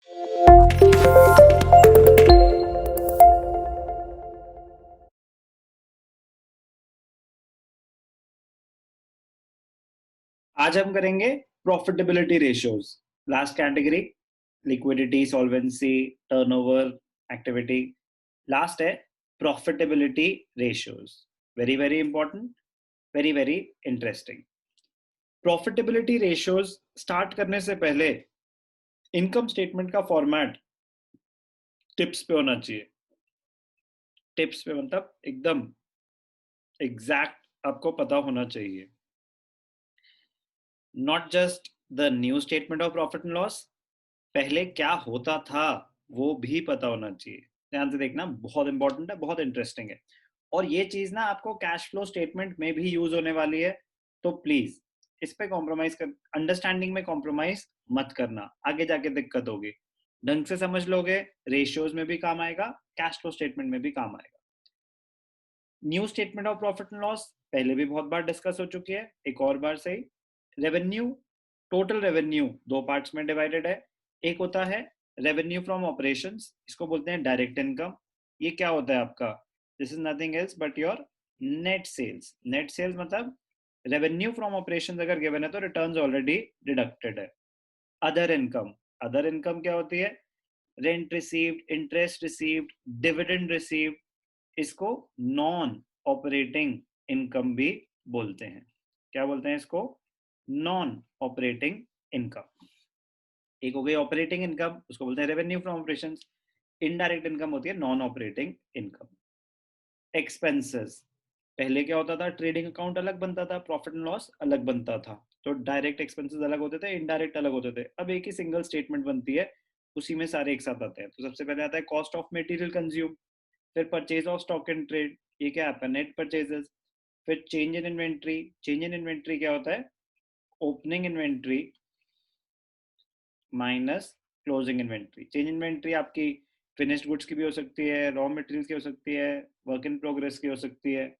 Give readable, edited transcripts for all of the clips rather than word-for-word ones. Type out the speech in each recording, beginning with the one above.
आज हम करेंगे profitability ratios. Last category liquidity, solvency, turnover, activity. Last है profitability ratios. Very very important, very very interesting. Profitability ratios start करने से पहले इनकम स्टेटमेंट का फॉर्मेट टिप्स पे होना चाहिए। टिप्स पे मतलब एकदम एग्जैक्ट आपको पता होना चाहिए। Not just the new statement of profit and loss, पहले क्या होता था वो भी पता होना चाहिए। ध्यान से देखना, बहुत इंपॉर्टेंट है, बहुत इंटरेस्टिंग है। और ये चीज ना आपको कैश फ्लो स्टेटमेंट में भी यूज होने वाली है, तो प्लीज इस पे कॉम्प्रोमाइज कर, अंडरस्टैंडिंग में कॉम्प्रोमाइज मत करना, आगे जाके दिक्कत होगी। ढंग से समझ लोगे, रेशियोज में भी काम आएगा, कैश फ्लो स्टेटमेंट में भी काम आएगा। New statement of profit and loss पहले भी बहुत बार डिस्कस हो चुकी है, एक और बार सही। रेवेन्यू, टोटल रेवेन्यू दो पार्ट्स में डिवाइडेड है। एक होता है रेवेन्यू फ्रॉम ऑपरेशंस, इसको बोलते हैं डायरेक्ट इनकम। ये क्या होता है आपका? This is nothing else but your net sales. Net sales मतलब रेवेन्यू फ्रॉम ऑपरेशंस अगर गिवन है तो रिटर्न्स ऑलरेडी डिडक्टेड है। अदर इनकम, अदर इनकम क्या होती है? Rent received, interest received, dividend received, इसको नॉन ऑपरेटिंग इनकम भी बोलते हैं। क्या बोलते हैं इसको? Non operating income. एक हो गई ऑपरेटिंग इनकम, उसको बोलते हैं revenue from operations. Indirect income होती है नॉन ऑपरेटिंग इनकम। एक्सपेंसेस, पहले क्या होता था? ट्रेडिंग अकाउंट अलग बनता था, प्रॉफिट एंड लॉस अलग बनता था, तो डायरेक्ट एक्सपेंसेस अलग होते थे, इनडायरेक्ट अलग होते थे। अब एक ही सिंगल स्टेटमेंट बनती है, उसी में सारे एक साथ आते हैं। तो सबसे पहले आता है कॉस्ट ऑफ मटेरियल कंज्यूम, फिर purchase of stock and trade, ये क्या है आपका? Net purchases. फिर change in inventory, change in inventory क्या होता है? Opening inventory minus closing inventory. Change inventory आपकी फिनिश्ड गुड्स की भी हो सकती है, रॉ मटेरियल्स की हो सकती है, वर्क इन प्रोग्रेस की हो सकती है।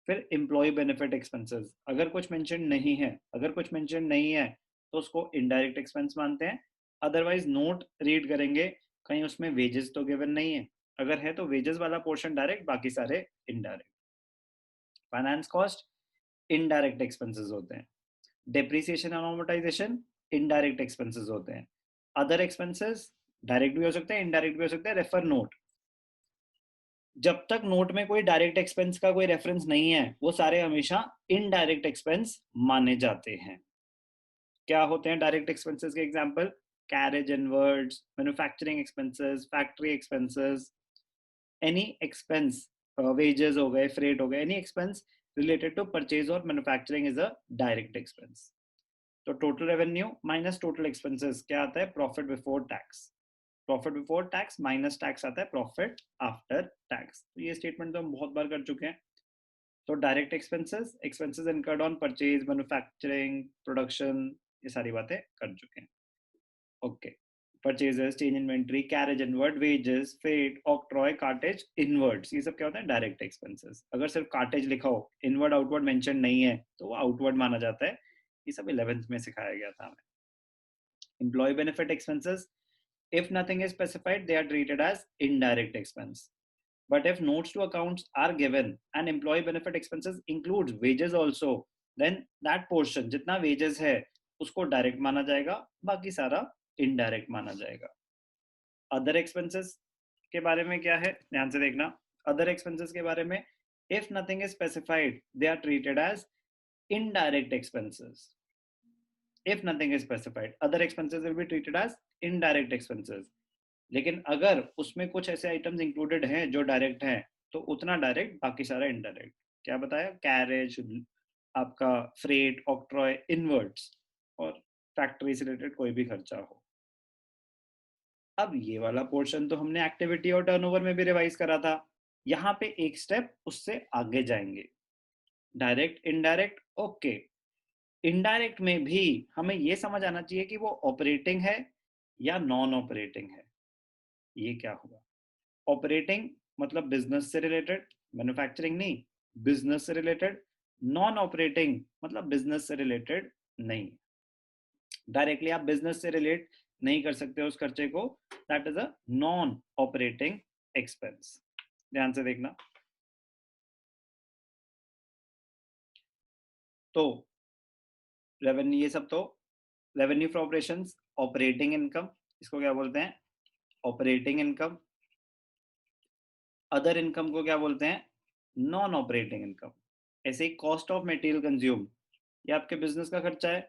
फिर एम्प्लॉय बेनिफिट एक्सपेंसेस, अगर कुछ मेंशन नहीं है, अगर कुछ मेंशन नहीं है तो उसको इनडायरेक्ट एक्सपेंस मानते हैं। अदरवाइज नोट रीड करेंगे, कहीं उसमें वेजेस तो गिवन नहीं है, अगर है तो वेजेस वाला पोर्शन डायरेक्ट, बाकी सारे indirect. Finance cost indirect expenses होते हैं। डेप्रिसिएशन और अमोर्टाइजेशन इनडायरेक्ट एक्सपेंसेस होते हैं। अदर एक्सपेंसेस डायरेक्ट भी हो सकते हैं, इनडायरेक्ट भी हो सकते हैं। Refer note. जब तक नोट में कोई डायरेक्ट एक्सपेंस का कोई रेफरेंस नहीं है, वो सारे हमेशा इनडायरेक्ट एक्सपेंस माने जाते हैं। क्या होते हैं डायरेक्ट एक्सपेंसेस के example? Carriage inwards, manufacturing expenses, factory expenses, any expense, wages हो गए, फ्रेट हो गए, any expense related to purchase और manufacturing is a direct expense. तो total revenue minus total expenses क्या आता है? Profit before tax. Profit before tax minus tax आता है प्रॉफिट आफ्टर टैक्स। तो ये स्टेटमेंट तो हम बहुत बार कर चुके हैं। तो direct expenses, expenses incurred on purchase, manufacturing, production, ये सारी बातें कर चुके हैं। Okay. Purchases, change inventory, carriage inward, wages, freight, octroi, cartage, inwards, ये सब क्या होता है? Direct expenses. अगर सिर्फ कार्टेज लिखा हो, इनवर्ड आउटवर्ड मेंशन नहीं है, तो वो आउटवर्ड माना जाता है। ये सब 11th में सिखाया गया था हमें। Employ benefit expenses, if nothing is specified they are treated as indirect expense, but if notes to accounts are given and employee benefit expenses includes wages also, then that portion जितना wages है उसको direct माना जाएगा, बाकी सारा indirect माना जाएगा। Other expenses के बारे में क्या है, ध्यान से देखना। अदर एक्सपेंसेस के बारे में, if nothing is specified they are treated as indirect expenses. If nothing is specified, other expenses will be treated as indirect expenses. लेकिन अगर उसमें कुछ ऐसे आइटम्स इंक्लूडेड हैं जो डायरेक्ट हैं, तो उतना डायरेक्ट, बाकी सारा इनडायरेक्ट। क्या बताया? कैरेज, आपका फ्रेट, ऑक्ट्रॉय, इनवर्ड्स और फैक्ट्री से रिलेटेड कोई भी खर्चा हो। अब ये वाला पोर्शन तो हमने एक्टिविटी और टर्नओवर में भी रिवाइज करा था, यहाँ पे एक स्टेप उससे आगे जाएंगे। Direct, indirect, okay. इनडायरेक्ट में भी हमें ये समझ आना चाहिए कि वो ऑपरेटिंग है या नॉन ऑपरेटिंग है। ये क्या हुआ? ऑपरेटिंग मतलब बिजनेस से रिलेटेड, मैन्युफैक्चरिंग नहीं, बिजनेस से रिलेटेड। नॉन ऑपरेटिंग मतलब बिजनेस से रिलेटेड नहीं। डायरेक्टली आप बिजनेस से रिलेट नहीं कर सकते उस खर्चे को, that is a non operating expense. ध्यान से देखना। तो रेवेन्यू, ये सब तो revenue for operations, operating income, इसको क्या बोलते हैं? Operating income. अदर इनकम को क्या बोलते हैं? Non operating income. ऐसे ही कॉस्ट ऑफ मटेरियल कंज्यूम, ये आपके बिजनेस का खर्चा है,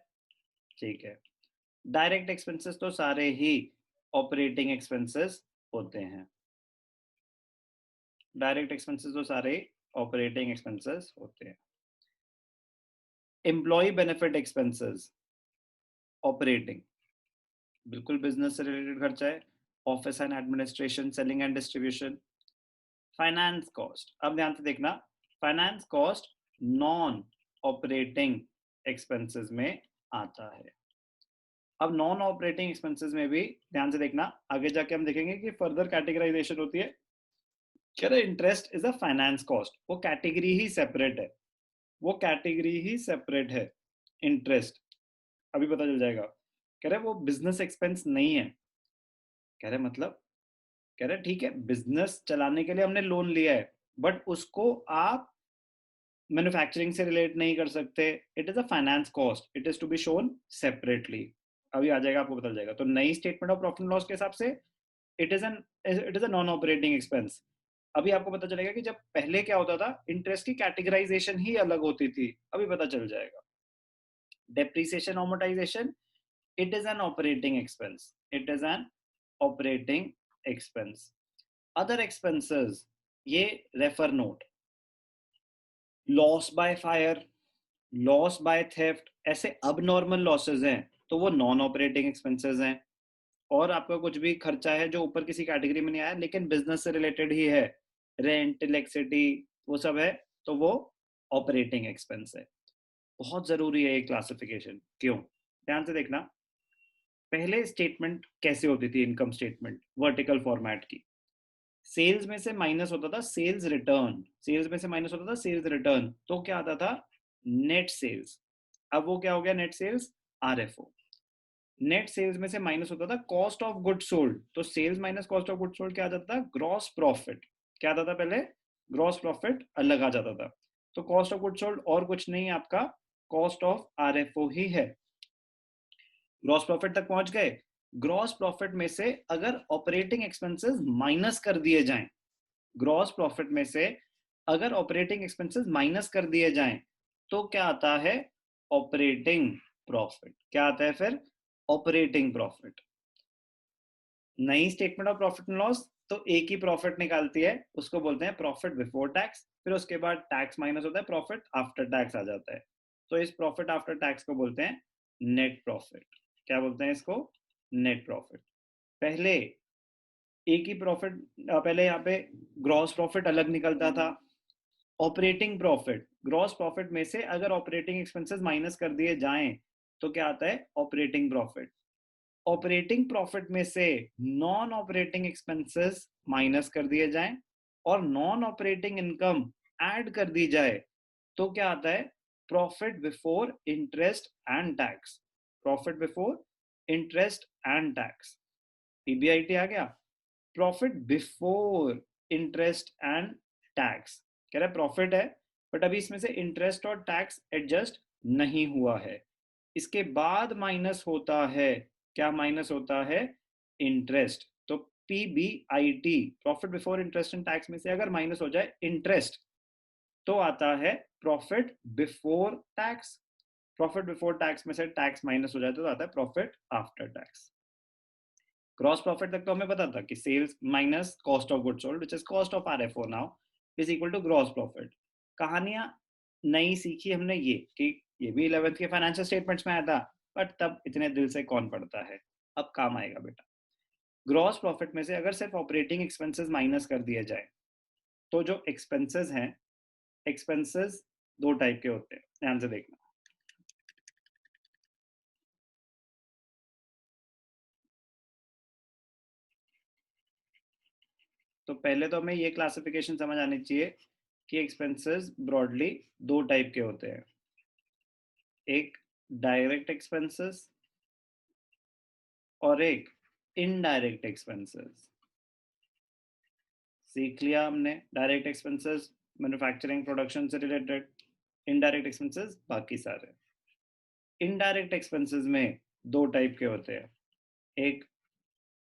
ठीक है। डायरेक्ट एक्सपेंसेस तो सारे ही ऑपरेटिंग एक्सपेंसेस होते हैं। डायरेक्ट एक्सपेंसेस तो सारे ऑपरेटिंग एक्सपेंसेस होते हैं। एम्प्लॉय बेनिफिट एक्सपेंसेस, ऑपरेटिंग, बिल्कुल बिजनेस से रिलेटेड खर्चा है। Office and administration, selling and distribution. Finance cost, अब ध्यान से देखना, finance cost non operating expenses में आता है। अब नॉन ऑपरेटिंग एक्सपेंसेस में भी ध्यान से देखना, आगे जाके हम देखेंगे कि फर्दर कैटेगराइजेशन होती है। कह रहे interest is a finance cost, वो कैटेगरी ही सेपरेट है, वो कैटेगरी ही सेपरेट है, इंटरेस्ट। अभी पता चल जाएगा। कह रहे वो बिजनेस एक्सपेंस नहीं है। कह रहे मतलब, कह रहे ठीक है बिजनेस चलाने के लिए हमने लोन लिया है, बट उसको आप मैन्युफैक्चरिंग से रिलेट नहीं कर सकते। It is a finance cost, it is to be shown separately. अभी आ जाएगा, आपको पता चल जाएगा। तो नई statement of profit and loss के हिसाब से it is an it is a non operating expense. अभी आपको पता चलेगा कि जब पहले क्या होता था, इंटरेस्ट की कैटेगराइजेशन ही अलग होती थी। अभी पता चल जाएगा। Depreciation amortization, it is an operating expense, it is an operating expense. Other expenses, ये refer note, loss by fire, loss by theft, ऐसे अब नॉर्मल लॉसेज हैं तो वो नॉन ऑपरेटिंग एक्सपेंसेस हैं। और आपका कुछ भी खर्चा है जो ऊपर किसी कैटेगरी में नहीं आया लेकिन बिजनेस से रिलेटेड ही है, रेंट, इलेक्ट्रिसिटी, वो सब है, तो वो ऑपरेटिंग एक्सपेंस है। बहुत जरूरी है ये क्लासिफिकेशन। क्यों? ध्यान से देखना। पहले स्टेटमेंट कैसे होती थी? इनकम स्टेटमेंट वर्टिकल फॉर्मेट की, सेल्स में से माइनस होता था सेल्स रिटर्न, सेल्स में से माइनस होता था सेल्स रिटर्न, तो क्या आता था? Net sales. अब वो क्या हो गया? Net sales, RFO. Net sales में से माइनस होता था कॉस्ट ऑफ गुड सोल्ड, तो sales minus cost of good sold क्या आ जाता था? Gross profit. क्या आता था पहले? ग्रॉस प्रॉफिट अलग आ जाता था। तो कॉस्ट ऑफ गुड सोल्ड और कुछ नहीं, आपका कॉस्ट ऑफ आरएफओ ही है। ग्रॉस प्रॉफिट तक पहुंच गए। ग्रॉस प्रॉफिट में से अगर ऑपरेटिंग एक्सपेंसेस माइनस कर दिए जाएं, ग्रॉस प्रॉफिट में से अगर ऑपरेटिंग एक्सपेंसेस माइनस कर दिए जाएं, तो क्या आता है? Operating profit. क्या आता है फिर? Operating profit. नई statement of profit and loss तो एक ही प्रॉफिट निकालती है, उसको बोलते हैं प्रॉफिट बिफोर टैक्स। फिर उसके बाद टैक्स माइनस होता है, प्रॉफिट आफ्टर टैक्स आ जाता है। तो इस प्रॉफिट आफ्टर टैक्स को बोलते हैं नेट प्रॉफिट। क्या बोलते हैं इसको? Net profit. पहले एक ही प्रॉफिट, पहले यहाँ पे ग्रॉस प्रॉफिट अलग निकलता था। ऑपरेटिंग प्रॉफिट, ग्रॉस प्रॉफिट में से अगर ऑपरेटिंग एक्सपेंसेस माइनस कर दिए जाएं तो क्या आता है? Operating profit. ऑपरेटिंग प्रॉफिट में से नॉन ऑपरेटिंग एक्सपेंसेस माइनस कर दिए जाएं और नॉन ऑपरेटिंग इनकम ऐड कर दी जाए, तो क्या आता है? Profit before interest and tax. Profit before interest and tax, PBIT आ गया। Profit before interest and tax, कह रहा है प्रॉफिट है बट अभी इसमें से इंटरेस्ट और टैक्स एडजस्ट नहीं हुआ है। इसके बाद माइनस होता है, क्या माइनस होता है? इंटरेस्ट। तो PBIT, profit before interest and tax में से अगर माइनस हो जाए इंटरेस्ट, तो आता है profit before tax. Profit before tax में से टैक्स माइनस हो जाए तो आता है profit after tax. Gross profit तक तो हमें पता था कि sales minus cost of good sold, which is cost of RFO now, is equal to gross profit. कहानियां नई सीखी हमने ये कि ये भी 11th के फाइनेंशियल स्टेटमेंट्स में आया था, बट तब इतने दिल से कौन पढ़ता है। अब काम आएगा बेटा। ग्रॉस प्रॉफिट में से अगर सिर्फ ऑपरेटिंग एक्सपेंसेस माइनस कर दिए जाए, तो जो एक्सपेंसेस हैं, एक्सपेंसेस दो टाइप के होते हैं, ध्यान से देखना। तो पहले तो हमें ये क्लासिफिकेशन समझ आनी चाहिए कि एक्सपेंसेस ब्रॉडली दो टाइप के होते हैं। एक डायरेक्ट एक्सपेंसेस और एक इनडायरेक्ट एक्सपेंसेस। सीख लिया हमने डायरेक्ट एक्सपेंसेस मैन्युफैक्चरिंग प्रोडक्शन से रिलेटेड, इनडायरेक्ट एक्सपेंसेस बाकी सारे। इनडायरेक्ट एक्सपेंसेस में दो टाइप के होते हैं, एक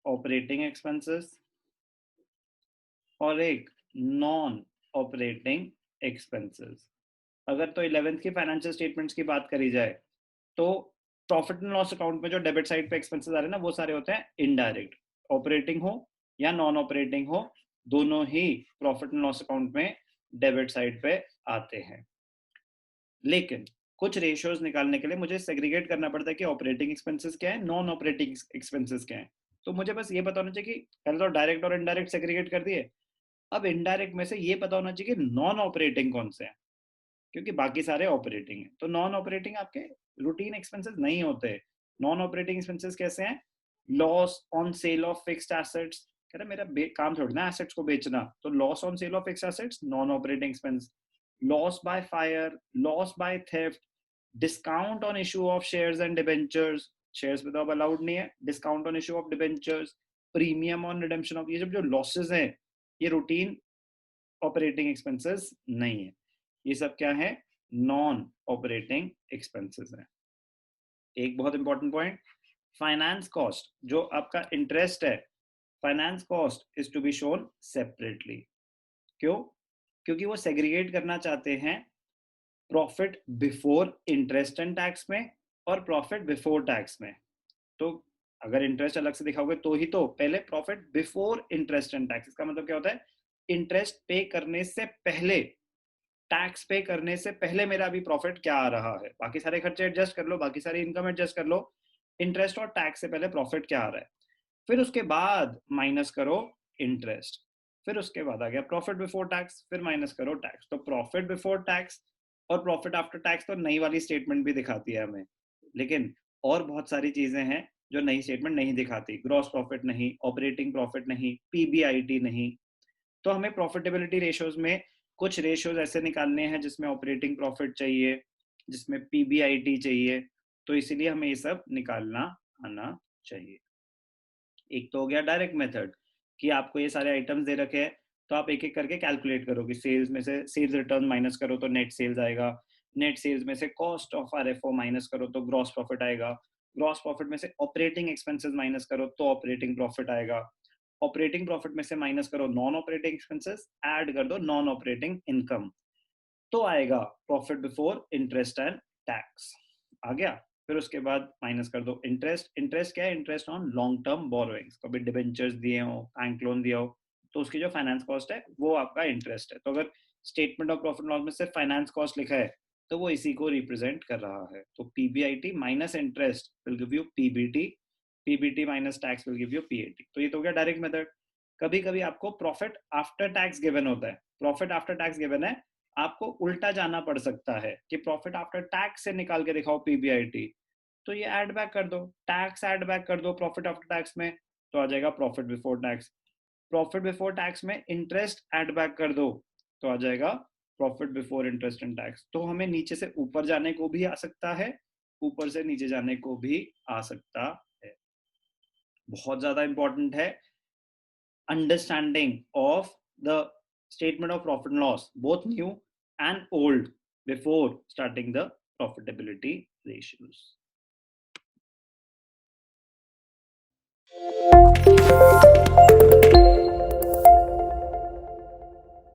ऑपरेटिंग एक्सपेंसेस और एक नॉन ऑपरेटिंग एक्सपेंसेस। अगर तो 11th की फाइनेंशियल स्टेटमेंट्स की बात करी जाए तो प्रॉफिट एंड लॉस अकाउंट में जो डेबिट साइड पे एक्सपेंसेस आ रहे हैं ना, वो सारे होते हैं इनडायरेक्ट। ऑपरेटिंग हो या नॉन ऑपरेटिंग हो, दोनों ही प्रॉफिट एंड लॉस अकाउंट में डेबिट साइड पे आते हैं। लेकिन कुछ रेशियोज निकालने के लिए मुझे सेग्रीगेट करना पड़ता है कि ऑपरेटिंग एक्सपेंसेस क्या है, नॉन ऑपरेटिंग एक्सपेंसेस क्या है। तो मुझे बस ये पता होना चाहिए कि पहले तो डायरेक्ट और इनडायरेक्ट सेग्रीगेट कर दिए, अब इनडायरेक्ट में से ये पता होना चाहिए कि नॉन ऑपरेटिंग कौन से हैं, क्योंकि बाकी सारे ऑपरेटिंग हैं। तो नॉन ऑपरेटिंग आपके रूटीन एक्सपेंसेस नहीं होते। नॉन ऑपरेटिंग एक्सपेंसेस कैसे हैं? Loss on sale of fixed assets, कह रहा मेरा काम थोड़ी ना एसेट्स को बेचना, तो loss on sale of fixed assets non operating expense. Loss by fire, loss by theft, discount on issue of shares and debentures, shares में तो अब अलाउड नहीं है, discount on issue of debentures, premium on redemption of, ये सब जो losses हैं ये रूटीन ऑपरेटिंग एक्सपेंसेस नहीं है, ये सब क्या है? नॉन ऑपरेटिंग एक्सपेंसेस है। एक बहुत इंपॉर्टेंट पॉइंट, फाइनेंस कॉस्ट जो आपका इंटरेस्ट है, finance cost is to be shown separately. क्यों? क्योंकि वो सेग्रीगेट करना चाहते हैं profit before interest and tax में और प्रॉफिट बिफोर टैक्स में। तो अगर इंटरेस्ट अलग से दिखाओगे तो ही तो, पहले profit before interest and tax, इसका मतलब क्या होता है? इंटरेस्ट पे करने से पहले, टैक्स पे करने से पहले मेरा अभी प्रॉफिट क्या आ रहा है, बाकी सारे खर्चे एडजस्ट कर लो, बाकी सारी इनकम एडजस्ट कर लो, इंटरेस्ट और टैक्स से पहले प्रॉफिट क्या आ रहा है, फिर उसके बाद माइनस करो इंटरेस्ट, फिर उसके बाद आ गया प्रॉफिट बिफोर टैक्स, फिर माइनस करो टैक्स। तो प्रॉफिट बिफोर टैक्स और प्रॉफिट आफ्टर टैक्स तो नई वाली स्टेटमेंट भी दिखाती है हमें, लेकिन और बहुत सारी चीजें हैं जो नई स्टेटमेंट नहीं दिखाती। ग्रॉस प्रॉफिट नहीं, ऑपरेटिंग प्रॉफिट नहीं, पीबीआईटी नहीं। तो हमें प्रॉफिटेबिलिटी रेशियोज में कुछ रेशियोज ऐसे निकालने हैं जिसमें ऑपरेटिंग प्रॉफिट चाहिए, जिसमें पीबीआईटी चाहिए, तो इसीलिए हमें ये सब निकालना आना चाहिए। एक तो हो गया डायरेक्ट मेथड कि आपको ये सारे आइटम्स दे रखे हैं, तो आप एक एक करके कैलकुलेट करो कि सेल्स में से सेल्स रिटर्न माइनस करो तो नेट सेल्स आएगा, नेट सेल्स में से कॉस्ट ऑफ आरएफओ माइनस करो तो ग्रॉस प्रॉफिट आएगा, ग्रॉस प्रॉफिट में से ऑपरेटिंग एक्सपेंसेस माइनस करो तो ऑपरेटिंग प्रॉफिट आएगा, ऑपरेटिंग प्रॉफिट में से माइनस करो नॉन ऑपरेटिंग एक्सपेंसेस, ऐड कर दो नॉन ऑपरेटिंग इनकम, तो आएगा profit before interest and tax. आ गया? फिर उसके बाद माइनस कर दो इंटरेस्ट। इंटरेस्ट क्या है? Interest on long term borrowings, कभी डिबेंचर्स दिए हो, बैंक लोन दिया हो, तो उसकी जो फाइनेंस कॉस्ट है वो आपका इंटरेस्ट है। तो अगर स्टेटमेंट ऑफ प्रॉफिट लॉस में सिर्फ फाइनेंस कॉस्ट लिखा है तो वो इसी को रिप्रेजेंट कर रहा है। तो PBIT minus interest will give you PBT, PBT minus tax will give you PAT. तो ये तो हो गया डायरेक्ट मेथड। कभी कभी आपको प्रॉफिट आफ्टर टैक्स गिवन होता है, प्रॉफिट आफ्टर टैक्स गिवन है, आपको उल्टा जाना पड़ सकता है कि प्रॉफिट आफ्टर टैक्स से निकाल के दिखाओ पीबीआईटी, तो ये ऐड बैक कर दो, टैक्स ऐड बैक कर दो प्रॉफिट आफ्टर टैक्स में, तो आ जाएगा profit before tax. Profit before tax में इंटरेस्ट ऐड बैक कर दो, तो आ जाएगा profit before interest and tax. तो हमें नीचे से ऊपर जाने को भी आ सकता है, ऊपर से नीचे जाने को भी आ सकता है। बहुत ज्यादा इंपॉर्टेंट है understanding of the statement of profit and loss, both new and old, before starting the profitability ratios.